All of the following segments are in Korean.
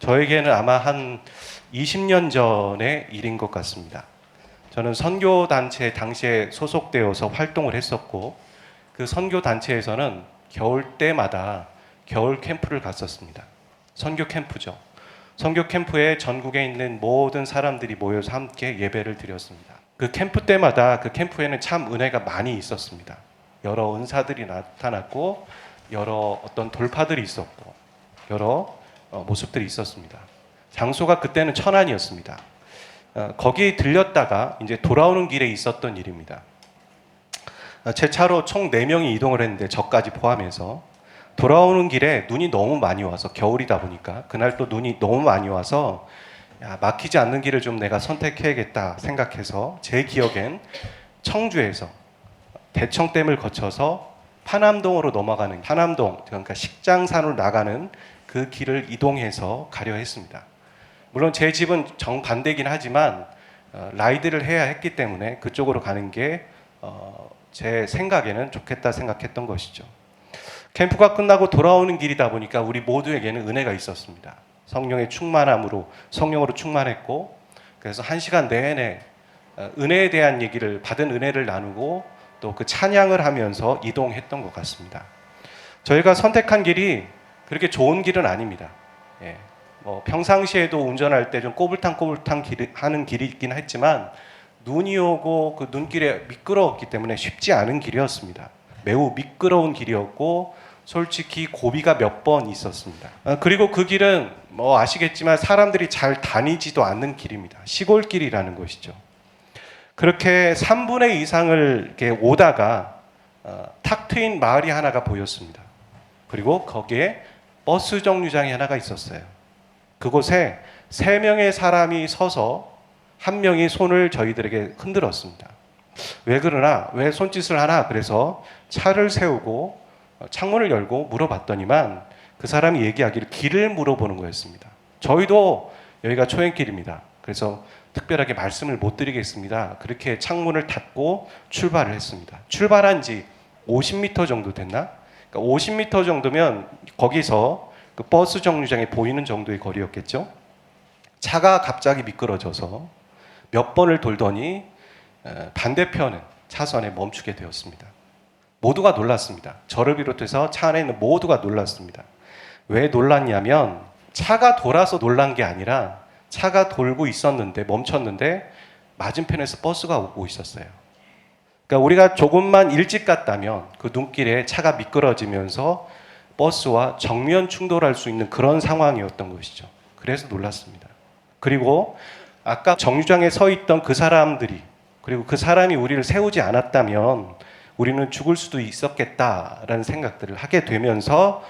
저에게는 아마 한 20년 전의 일인 것 같습니다. 저는 선교단체 당시에 소속되어서 활동을 했었고, 그 선교단체에서는 겨울 때마다 겨울 캠프를 갔었습니다. 선교 캠프죠. 선교 캠프에 전국에 있는 모든 사람들이 모여서 함께 예배를 드렸습니다. 그 캠프 때마다 그 캠프에는 참 은혜가 많이 있었습니다. 여러 은사들이 나타났고, 여러 어떤 돌파들이 있었고, 여러 모습들이 있었습니다. 장소가 그때는 천안이었습니다. 거기 들렸다가 이제 돌아오는 길에 있었던 일입니다. 제 차로 총 4명이 이동을 했는데 저까지 포함해서 돌아오는 길에 눈이 너무 많이 와서, 겨울이다 보니까 그날 또 눈이 너무 많이 와서 막히지 않는 길을 좀 내가 선택해야겠다 생각해서, 제 기억엔 청주에서 대청댐을 거쳐서 파남동으로 넘어가는, 파남동 그러니까 식장산으로 나가는 그 길을 이동해서 가려 했습니다. 물론 제 집은 정반대긴 하지만 라이드를 해야 했기 때문에 그쪽으로 가는 게 제 생각에는 좋겠다 생각했던 것이죠. 캠프가 끝나고 돌아오는 길이다 보니까 우리 모두에게는 은혜가 있었습니다. 성령의 충만함으로, 성령으로 충만했고, 그래서 1시간 내내 은혜에 대한 얘기를, 받은 은혜를 나누고 또 그 찬양을 하면서 이동했던 것 같습니다. 저희가 선택한 길이 그렇게 좋은 길은 아닙니다. 평상시에도 운전할 때 좀 꼬불탕꼬불탕 하는 길이 있긴 했지만, 눈이 오고 그 눈길에 미끄러웠기 때문에 쉽지 않은 길이었습니다. 매우 미끄러운 길이었고, 솔직히 고비가 몇 번 있었습니다. 그리고 그 길은 아시겠지만 사람들이 잘 다니지도 않는 길입니다. 시골길이라는 것이죠. 그렇게 3분의 2 이상을 이렇게 오다가 탁 트인 마을이 하나가 보였습니다. 그리고 거기에 버스 정류장이 하나가 있었어요. 그곳에 3명의 사람이 서서 한 명이 손을 저희들에게 흔들었습니다. 왜 그러나, 왜 손짓을 하나? 그래서 차를 세우고 창문을 열고 물어봤더니만 그 사람이 얘기하기를 길을 물어보는 거였습니다. 저희도 여기가 초행길입니다. 그래서 특별하게 말씀을 못 드리겠습니다. 그렇게 창문을 닫고 출발을 했습니다. 출발한 지 50m 정도 됐나? 그러니까 50m 정도면 거기서 그 버스 정류장에 보이는 정도의 거리였겠죠. 차가 갑자기 미끄러져서 몇 번을 돌더니 반대편 차선에 멈추게 되었습니다. 모두가 놀랐습니다. 저를 비롯해서 차 안에 있는 모두가 놀랐습니다. 왜 놀랐냐면, 차가 돌아서 놀란 게 아니라 차가 돌고 있었는데, 멈췄는데 맞은편에서 버스가 오고 있었어요. 그러니까 우리가 조금만 일찍 갔다면 그 눈길에 차가 미끄러지면서 버스와 정면 충돌할 수 있는 그런 상황이었던 것이죠. 그래서 놀랐습니다. 그리고 아까 정류장에 서 있던 그 사람들이, 그리고 그 사람이 우리를 세우지 않았다면 우리는 죽을 수도 있었겠다라는 생각들을 하게 되면서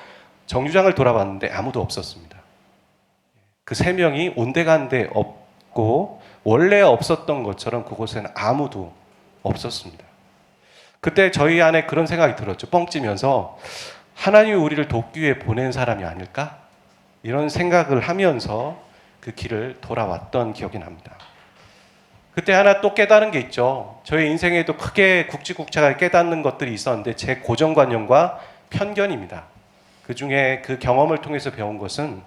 정류장을 돌아봤는데 아무도 없었습니다. 그 3명이 온데간데 없고, 원래 없었던 것처럼 그곳에는 아무도 없었습니다. 그때 저희 안에 그런 생각이 들었죠. 뻥찌면서 하나님이 우리를 돕기 위해 보낸 사람이 아닐까? 이런 생각을 하면서 그 길을 돌아왔던 기억이 납니다. 그때 하나 또 깨달은 게 있죠. 저희 인생에도 크게 굵직굵직하게 깨닫는 것들이 있었는데, 제 고정관념과 편견입니다. 그 중에 그 경험을 통해서 배운 것은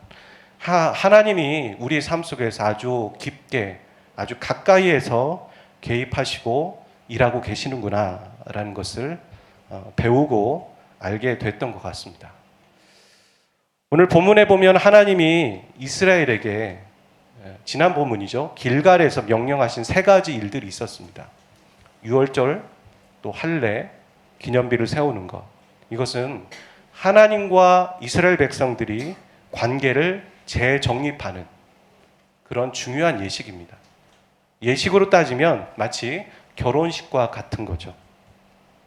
하나님이 우리의 삶 속에서 아주 깊게, 아주 가까이에서 개입하시고 일하고 계시는구나 라는 것을 배우고 알게 됐던 것 같습니다. 오늘 본문에 보면 하나님이 이스라엘에게, 지난 본문이죠, 길갈에서 명령하신 3가지 일들이 있었습니다. 유월절, 또 할례, 기념비를 세우는 것. 이것은 하나님과 이스라엘 백성들이 관계를 재정립하는 그런 중요한 예식입니다. 예식으로 따지면 마치 결혼식과 같은 거죠.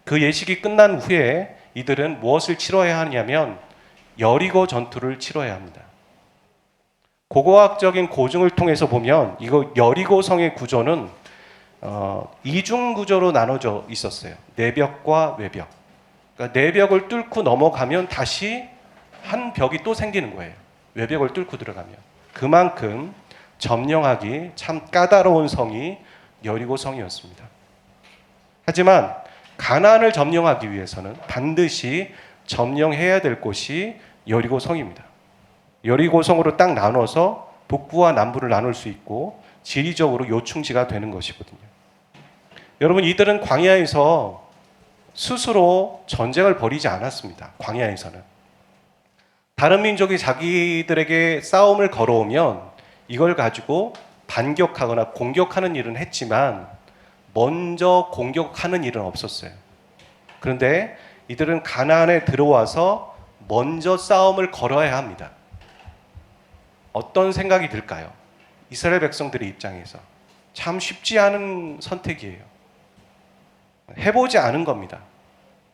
그 예식이 끝난 후에 이들은 무엇을 치러야 하냐면 여리고 전투를 치러야 합니다. 고고학적인 고증을 통해서 보면 이거 여리고 성의 구조는 이중 구조로 나눠져 있었어요. 내벽과 외벽. 그러니까 내벽을 뚫고 넘어가면 다시 한 벽이 또 생기는 거예요. 외벽을 뚫고 들어가면. 그만큼 점령하기 참 까다로운 성이 여리고 성이었습니다. 하지만 가나안을 점령하기 위해서는 반드시 점령해야 될 곳이 여리고 성입니다. 여리고성으로 딱 나눠서 북부와 남부를 나눌 수 있고 지리적으로 요충지가 되는 것이거든요. 여러분, 이들은 광야에서 스스로 전쟁을 벌이지 않았습니다. 광야에서는 다른 민족이 자기들에게 싸움을 걸어오면 이걸 가지고 반격하거나 공격하는 일은 했지만 먼저 공격하는 일은 없었어요. 그런데 이들은 가나안에 들어와서 먼저 싸움을 걸어야 합니다. 어떤 생각이 들까요? 이스라엘 백성들의 입장에서 참 쉽지 않은 선택이에요. 해보지 않은 겁니다.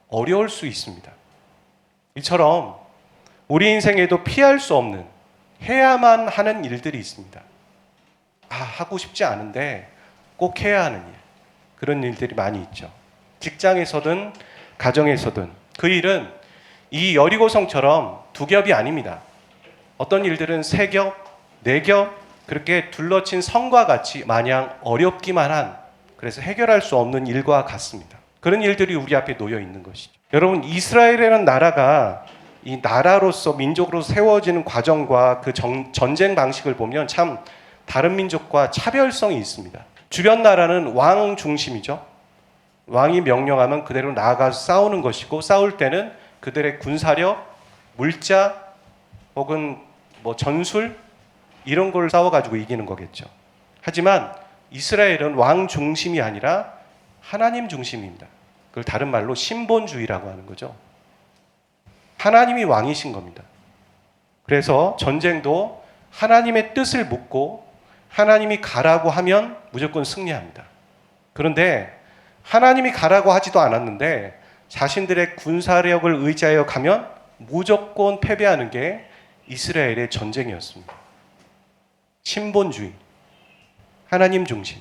어려울 수 있습니다. 이처럼 우리 인생에도 피할 수 없는, 해야만 하는 일들이 있습니다. 하고 싶지 않은데 꼭 해야 하는 일, 그런 일들이 많이 있죠. 직장에서든 가정에서든 그 일은 이 여리고성처럼 두 겹이 아닙니다. 어떤 일들은 세 겹, 네 겹, 그렇게 둘러친 성과 같이 마냥 어렵기만 한, 그래서 해결할 수 없는 일과 같습니다. 그런 일들이 우리 앞에 놓여 있는 것이죠. 여러분, 이스라엘이라는 나라가 이 나라로서 민족으로 세워지는 과정과 그 전쟁 방식을 보면 참 다른 민족과 차별성이 있습니다. 주변 나라는 왕 중심이죠. 왕이 명령하면 그대로 나아가서 싸우는 것이고, 싸울 때는 그들의 군사력, 물자 혹은 전술 이런 걸 싸워가지고 이기는 거겠죠. 하지만 이스라엘은 왕 중심이 아니라 하나님 중심입니다. 그걸 다른 말로 신본주의라고 하는 거죠. 하나님이 왕이신 겁니다. 그래서 전쟁도 하나님의 뜻을 묻고 하나님이 가라고 하면 무조건 승리합니다. 그런데 하나님이 가라고 하지도 않았는데 자신들의 군사력을 의지하여 가면 무조건 패배하는 게 이스라엘의 전쟁이었습니다. 신본주의, 하나님 중심.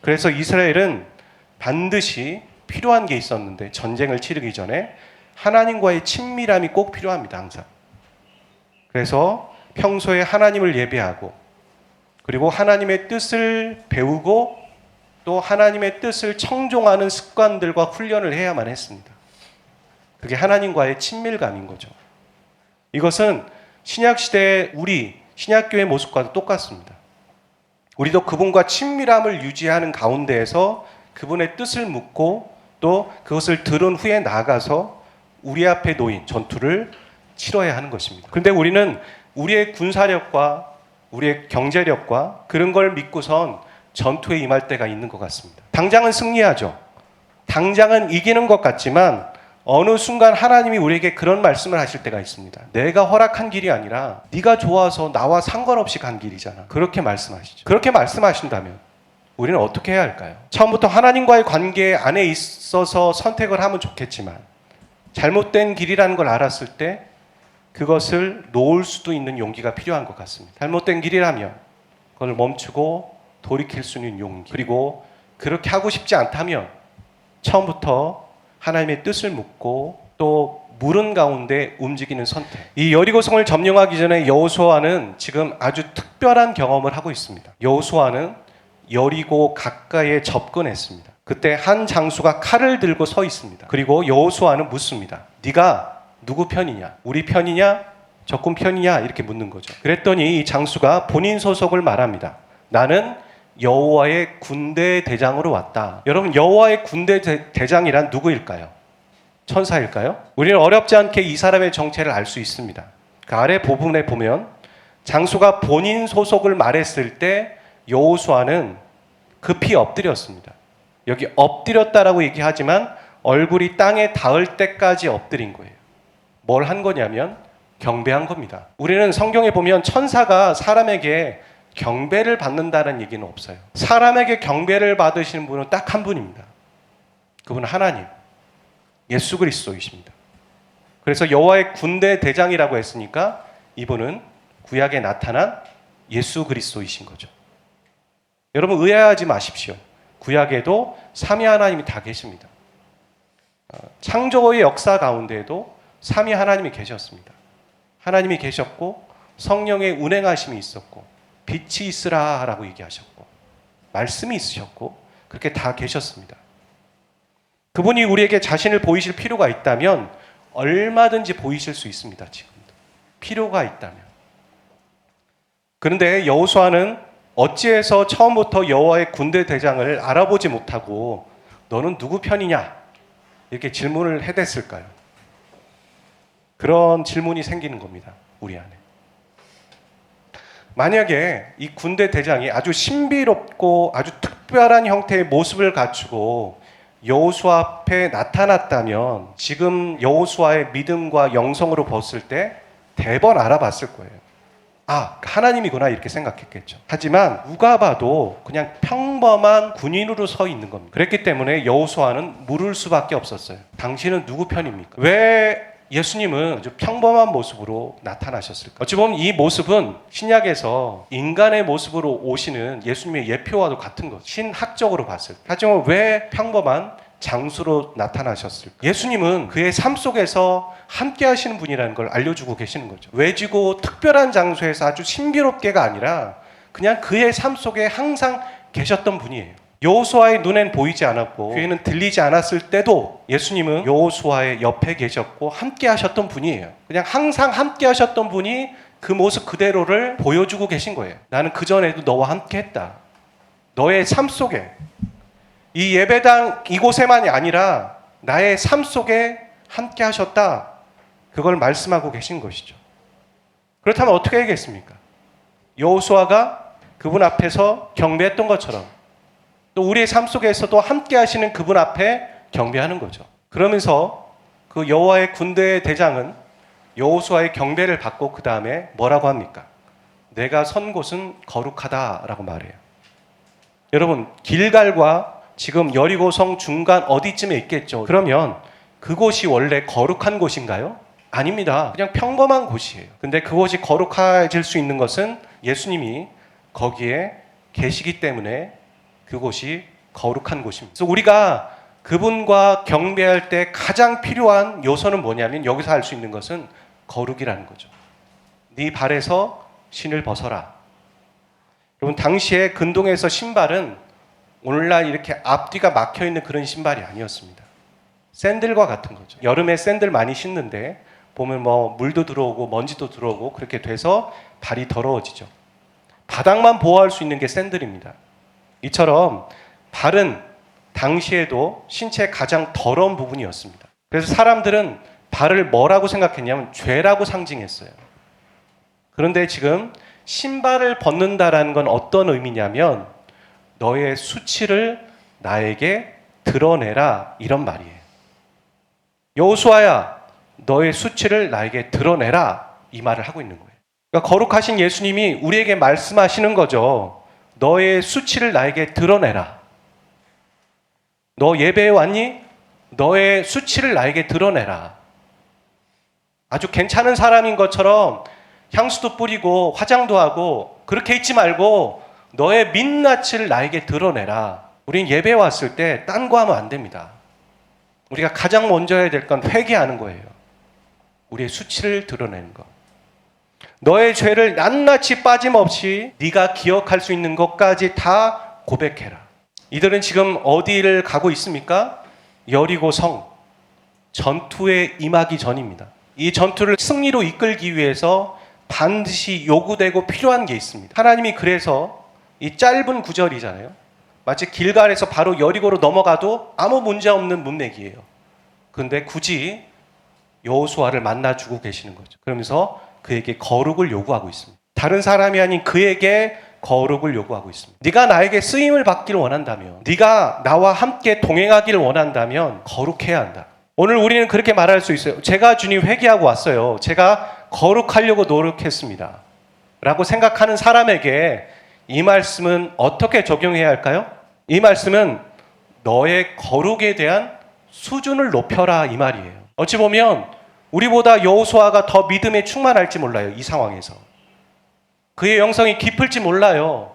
그래서 이스라엘은 반드시 필요한 게 있었는데, 전쟁을 치르기 전에 하나님과의 친밀함이 꼭 필요합니다. 항상. 그래서 평소에 하나님을 예배하고, 그리고 하나님의 뜻을 배우고, 또 하나님의 뜻을 청종하는 습관들과 훈련을 해야만 했습니다. 그게 하나님과의 친밀감인 거죠. 이것은 신약시대의 우리 신약교회 모습과도 똑같습니다. 우리도 그분과 친밀함을 유지하는 가운데에서 그분의 뜻을 묻고 또 그것을 들은 후에 나아가서 우리 앞에 놓인 전투를 치러야 하는 것입니다. 그런데 우리는 우리의 군사력과 우리의 경제력과 그런 걸 믿고선 전투에 임할 때가 있는 것 같습니다. 당장은 승리하죠. 당장은 이기는 것 같지만 어느 순간 하나님이 우리에게 그런 말씀을 하실 때가 있습니다. 내가 허락한 길이 아니라 네가 좋아서 나와 상관없이 간 길이잖아. 그렇게 말씀하시죠. 그렇게 말씀하신다면 우리는 어떻게 해야 할까요? 처음부터 하나님과의 관계 안에 있어서 선택을 하면 좋겠지만 잘못된 길이라는 걸 알았을 때 그것을 놓을 수도 있는 용기가 필요한 것 같습니다. 잘못된 길이라면 그걸 멈추고 돌이킬 수 있는 용기, 그리고 그렇게 하고 싶지 않다면 처음부터 하나님의 뜻을 묻고 또 물은 가운데 움직이는 선택. 이 여리고성을 점령하기 전에 여호수아는 지금 아주 특별한 경험을 하고 있습니다. 여호수아는 여리고 가까이에 접근했습니다. 그때 한 장수가 칼을 들고 서 있습니다. 그리고 여호수아는 묻습니다. 네가 누구 편이냐? 우리 편이냐? 적군 편이냐? 이렇게 묻는 거죠. 그랬더니 이 장수가 본인 소속을 말합니다. 나는 여호와의 군대 대장으로 왔다. 여러분, 여호와의 군대 대장이란 누구일까요? 천사일까요? 우리는 어렵지 않게 이 사람의 정체를 알 수 있습니다. 그 아래 부분에 보면 장수가 본인 소속을 말했을 때 여호수아는 급히 엎드렸습니다. 여기 엎드렸다라고 얘기하지만 얼굴이 땅에 닿을 때까지 엎드린 거예요. 뭘 한 거냐면 경배한 겁니다. 우리는 성경에 보면 천사가 사람에게 경배를 받는다는 얘기는 없어요. 사람에게 경배를 받으시는 분은 딱 한 분입니다. 그분은 하나님, 예수 그리스도이십니다. 그래서 여호와의 군대 대장이라고 했으니까 이분은 구약에 나타난 예수 그리스도이신 거죠. 여러분, 의아해하지 마십시오. 구약에도 삼위 하나님이 다 계십니다. 창조의 역사 가운데에도 삼위 하나님이 계셨습니다. 하나님이 계셨고 성령의 운행하심이 있었고 빛이 있으라 라고 얘기하셨고 말씀이 있으셨고 그렇게 다 계셨습니다. 그분이 우리에게 자신을 보이실 필요가 있다면 얼마든지 보이실 수 있습니다. 지금도 필요가 있다면. 그런데 여호수아는 어찌해서 처음부터 여호와의 군대 대장을 알아보지 못하고 너는 누구 편이냐? 이렇게 질문을 해댔을까요? 그런 질문이 생기는 겁니다. 우리 안에. 만약에 이 군대 대장이 아주 신비롭고 아주 특별한 형태의 모습을 갖추고 여호수아 앞에 나타났다면 지금 여호수아의 믿음과 영성으로 봤을 때 대번 알아봤을 거예요. 아, 하나님이구나 이렇게 생각했겠죠. 하지만 누가 봐도 그냥 평범한 군인으로 서 있는 겁니다. 그랬기 때문에 여호수아는 물을 수밖에 없었어요. 당신은 누구 편입니까? 왜 예수님은 아주 평범한 모습으로 나타나셨을까? 어찌 보면 이 모습은 신약에서 인간의 모습으로 오시는 예수님의 예표와도 같은 것. 신학적으로 봤을 때. 하지만 왜 평범한 장수로 나타나셨을까? 예수님은 그의 삶 속에서 함께 하시는 분이라는 걸 알려주고 계시는 거죠. 외지고 특별한 장소에서 아주 신비롭게가 아니라 그냥 그의 삶 속에 항상 계셨던 분이에요. 여호수아의 눈엔 보이지 않았고 귀에는 들리지 않았을 때도 예수님은 여호수아의 옆에 계셨고 함께 하셨던 분이에요. 그냥 항상 함께 하셨던 분이 그 모습 그대로를 보여주고 계신 거예요. 나는 그전에도 너와 함께 했다. 너의 삶 속에 이 예배당 이곳에만이 아니라 나의 삶 속에 함께 하셨다. 그걸 말씀하고 계신 것이죠. 그렇다면 어떻게 하겠습니까? 여호수아가 그분 앞에서 경배했던 것처럼 또 우리의 삶 속에서도 함께 하시는 그분 앞에 경배하는 거죠. 그러면서 그 여호와의 군대의 대장은 여호수아의 경배를 받고 그 다음에 뭐라고 합니까? 내가 선 곳은 거룩하다라고 말해요. 여러분, 길갈과 지금 여리고성 중간 어디쯤에 있겠죠? 그러면 그곳이 원래 거룩한 곳인가요? 아닙니다. 그냥 평범한 곳이에요. 근데 그곳이 거룩해질 수 있는 것은 예수님이 거기에 계시기 때문에 그곳이 거룩한 곳입니다. 그래서 우리가 그분과 경배할 때 가장 필요한 요소는 뭐냐면 여기서 할 수 있는 것은 거룩이라는 거죠. 네 발에서 신을 벗어라. 여러분, 당시에 근동에서 신발은 오늘날 이렇게 앞뒤가 막혀있는 그런 신발이 아니었습니다. 샌들과 같은 거죠. 여름에 샌들 많이 신는데 보면 뭐 물도 들어오고 먼지도 들어오고 그렇게 돼서 발이 더러워지죠. 바닥만 보호할 수 있는 게 샌들입니다. 이처럼 발은 당시에도 신체의 가장 더러운 부분이었습니다. 그래서 사람들은 발을 뭐라고 생각했냐면 죄라고 상징했어요. 그런데 지금 신발을 벗는다라는 건 어떤 의미냐면 너의 수치를 나에게 드러내라 이런 말이에요. 여호수아야, 너의 수치를 나에게 드러내라 이 말을 하고 있는 거예요. 그러니까 거룩하신 예수님이 우리에게 말씀하시는 거죠. 너의 수치를 나에게 드러내라. 너 예배에 왔니? 너의 수치를 나에게 드러내라. 아주 괜찮은 사람인 것처럼 향수도 뿌리고 화장도 하고 그렇게 있지 말고 너의 민낯을 나에게 드러내라. 우린 예배에 왔을 때 딴 거 하면 안 됩니다. 우리가 가장 먼저 해야 될 건 회개하는 거예요. 우리의 수치를 드러내는 것. 너의 죄를 낱낱이 빠짐없이 네가 기억할 수 있는 것까지 다 고백해라. 이들은 지금 어디를 가고 있습니까? 여리고성 전투에 임하기 전입니다. 이 전투를 승리로 이끌기 위해서 반드시 요구되고 필요한 게 있습니다. 하나님이 그래서 이 짧은 구절이잖아요. 마치 길갈에서 바로 여리고로 넘어가도 아무 문제 없는 문맥이에요. 그런데 굳이 여호수아를 만나주고 계시는 거죠. 그러면서 그에게 거룩을 요구하고 있습니다. 다른 사람이 아닌 그에게 거룩을 요구하고 있습니다. 네가 나에게 쓰임을 받기를 원한다면, 네가 나와 함께 동행하기를 원한다면 거룩해야 한다. 오늘 우리는 그렇게 말할 수 있어요. 제가 주님 회개하고 왔어요. 제가 거룩하려고 노력했습니다. 라고 생각하는 사람에게 이 말씀은 어떻게 적용해야 할까요? 이 말씀은 너의 거룩에 대한 수준을 높여라 이 말이에요. 어찌 보면 우리보다 여호수아가 더 믿음에 충만할지 몰라요. 이 상황에서. 그의 영성이 깊을지 몰라요.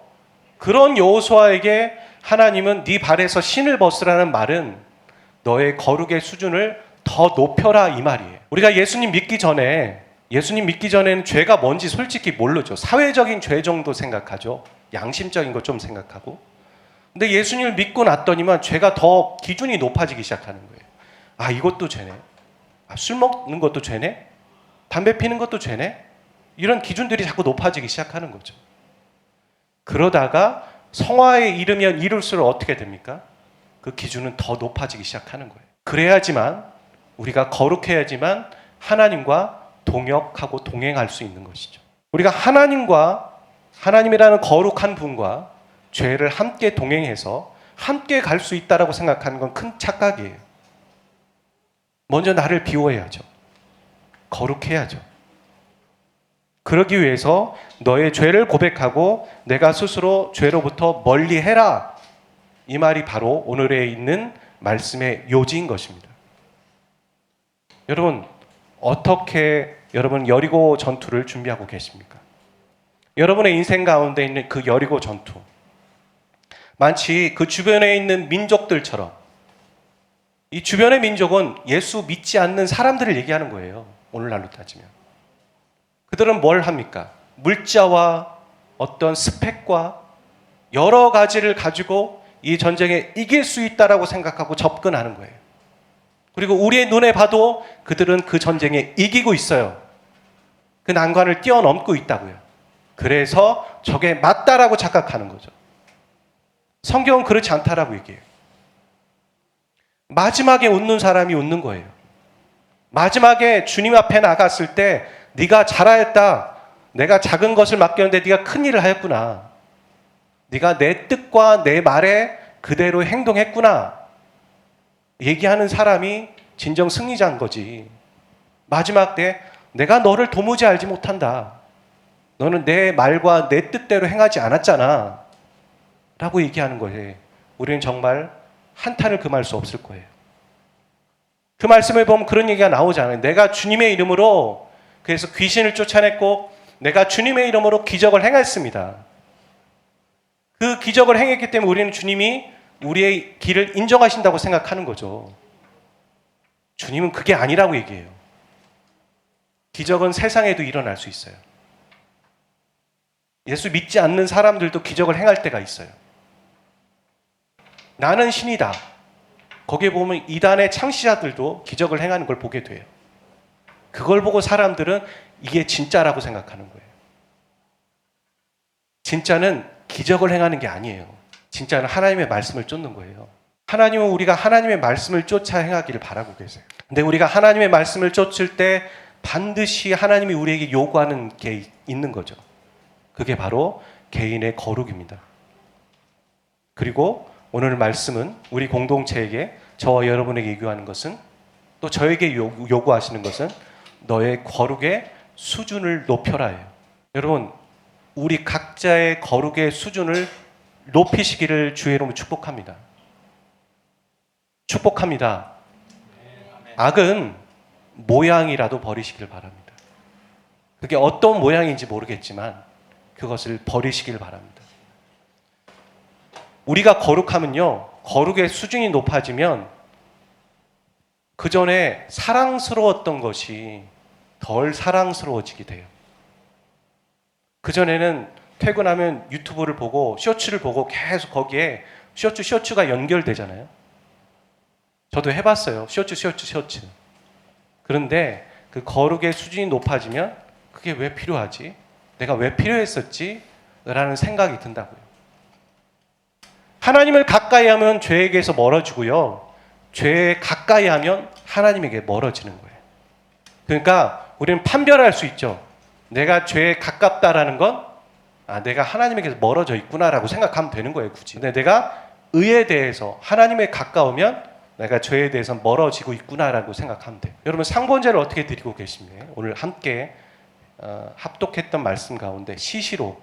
그런 여호수아에게 하나님은 네 발에서 신을 벗으라는 말은 너의 거룩의 수준을 더 높여라 이 말이에요. 우리가 예수님 믿기 전에는 죄가 뭔지 솔직히 모르죠. 사회적인 죄 정도 생각하죠. 양심적인 거 좀 생각하고. 근데 예수님을 믿고 났더니만 죄가 더 기준이 높아지기 시작하는 거예요. 아, 이것도 죄네. 아, 술 먹는 것도 죄네. 담배 피는 것도 죄네. 이런 기준들이 자꾸 높아지기 시작하는 거죠. 그러다가 성화에 이르면 이룰수록 어떻게 됩니까? 그 기준은 더 높아지기 시작하는 거예요. 그래야지만, 우리가 거룩해야지만 하나님과 동역하고 동행할 수 있는 것이죠. 우리가 하나님이라는 거룩한 분과 죄를 함께 동행해서 함께 갈 수 있다라고 생각하는 건 큰 착각이에요. 먼저 나를 비워야죠. 거룩해야죠. 그러기 위해서 너의 죄를 고백하고 내가 스스로 죄로부터 멀리해라. 이 말이 바로 오늘에 있는 말씀의 요지인 것입니다. 여러분, 어떻게 여리고 전투를 준비하고 계십니까? 여러분의 인생 가운데 있는 그 여리고 전투, 마치 그 주변에 있는 민족들처럼, 이 주변의 민족은 예수 믿지 않는 사람들을 얘기하는 거예요. 오늘날로 따지면. 그들은 뭘 합니까? 물자와 어떤 스펙과 여러 가지를 가지고 이 전쟁에 이길 수 있다라고 생각하고 접근하는 거예요. 그리고 우리의 눈에 봐도 그들은 그 전쟁에 이기고 있어요. 그 난관을 뛰어넘고 있다고요. 그래서 저게 맞다라고 착각하는 거죠. 성경은 그렇지 않다라고 얘기해요. 마지막에 웃는 사람이 웃는 거예요. 마지막에 주님 앞에 나갔을 때 네가 잘하였다. 내가 작은 것을 맡겼는데 네가 큰 일을 하였구나. 네가 내 뜻과 내 말에 그대로 행동했구나. 얘기하는 사람이 진정 승리자인 거지. 마지막 때 내가 너를 도무지 알지 못한다. 너는 내 말과 내 뜻대로 행하지 않았잖아. 라고 얘기하는 거예요. 우리는 정말 한탄을 금할 수 없을 거예요. 그 말씀을 보면 그런 얘기가 나오잖아요. 내가 주님의 이름으로 그래서 귀신을 쫓아냈고 내가 주님의 이름으로 기적을 행했습니다. 그 기적을 행했기 때문에 우리는 주님이 우리의 길을 인정하신다고 생각하는 거죠. 주님은 그게 아니라고 얘기해요. 기적은 세상에도 일어날 수 있어요. 예수 믿지 않는 사람들도 기적을 행할 때가 있어요. 나는 신이다. 거기에 보면 이단의 창시자들도 기적을 행하는 걸 보게 돼요. 그걸 보고 사람들은 이게 진짜라고 생각하는 거예요. 진짜는 기적을 행하는 게 아니에요. 진짜는 하나님의 말씀을 쫓는 거예요. 하나님은 우리가 하나님의 말씀을 쫓아 행하기를 바라고 계세요. 근데 우리가 하나님의 말씀을 쫓을 때 반드시 하나님이 우리에게 요구하는 게 있는 거죠. 그게 바로 개인의 거룩입니다. 그리고 오늘 말씀은 우리 공동체에게, 저와 여러분에게 요구하는 것은, 또 저에게 요구하시는 것은 너의 거룩의 수준을 높여라예요. 여러분, 우리 각자의 거룩의 수준을 높이시기를 주의 이름으로 축복합니다. 축복합니다. 악은 모양이라도 버리시길 바랍니다. 그게 어떤 모양인지 모르겠지만 그것을 버리시길 바랍니다. 우리가 거룩하면요, 거룩의 수준이 높아지면 그 전에 사랑스러웠던 것이 덜 사랑스러워지게 돼요. 그 전에는 퇴근하면 유튜브를 보고 쇼츠를 보고 계속 거기에 쇼츠가 연결되잖아요. 저도 해봤어요. 쇼츠. 그런데 그 거룩의 수준이 높아지면 그게 왜 필요하지? 내가 왜 필요했었지? 라는 생각이 든다고요. 하나님을 가까이 하면 죄에게서 멀어지고요. 죄에 가까이 하면 하나님에게 멀어지는 거예요. 그러니까 우리는 판별할 수 있죠. 내가 죄에 가깝다라는 건 내가 하나님에게서 멀어져 있구나라고 생각하면 되는 거예요, 굳이. 근데 내가 의에 대해서 하나님에 가까우면 내가 죄에 대해서 멀어지고 있구나라고 생각하면 돼요. 여러분, 상번제를 어떻게 드리고 계십니까? 오늘 함께 합독했던 말씀 가운데 시시로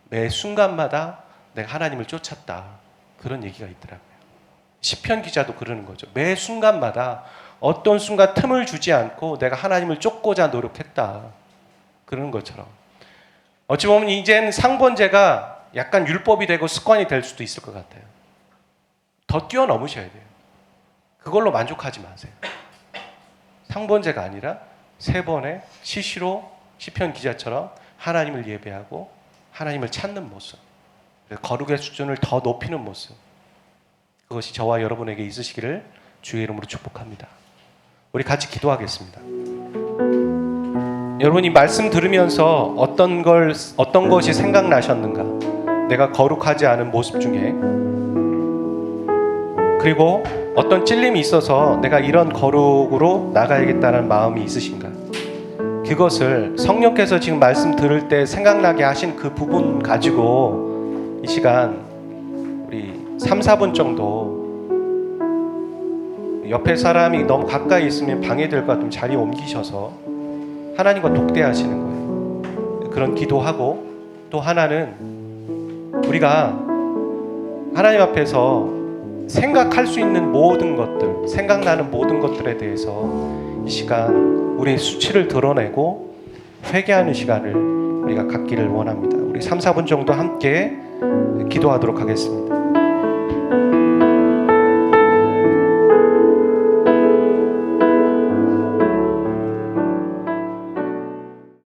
매 순간마다 내가 하나님을 쫓았다, 그런 얘기가 있더라고요. 시편 기자도 그러는 거죠. 매 순간마다 어떤 순간 틈을 주지 않고 내가 하나님을 쫓고자 노력했다, 그러는 것처럼 어찌 보면 이젠 상번제가 약간 율법이 되고 습관이 될 수도 있을 것 같아요. 더 뛰어넘으셔야 돼요. 그걸로 만족하지 마세요. 상번제가 아니라 세 번의 시시로 시편 기자처럼 하나님을 예배하고 하나님을 찾는 모습, 거룩의 수준을 더 높이는 모습, 그것이 저와 여러분에게 있으시기를 주의 이름으로 축복합니다. 우리 같이 기도하겠습니다. 여러분, 이 말씀 들으면서 어떤 것이 생각나셨는가? 내가 거룩하지 않은 모습 중에, 그리고 어떤 찔림이 있어서 내가 이런 거룩으로 나가야겠다는 마음이 있으신가? 그것을 성령께서 지금 말씀 들을 때 생각나게 하신 그 부분 가지고 이 시간 우리 3, 4분 정도, 옆에 사람이 너무 가까이 있으면 방해될까 좀 자리 옮기셔서 하나님과 독대하시는 거예요. 그런 기도하고, 또 하나는 우리가 하나님 앞에서 생각할 수 있는 모든 것들, 생각나는 모든 것들에 대해서 이 시간 우리의 수치를 드러내고 회개하는 시간을 우리가 갖기를 원합니다. 우리 3, 4분 정도 함께 기도하도록 하겠습니다.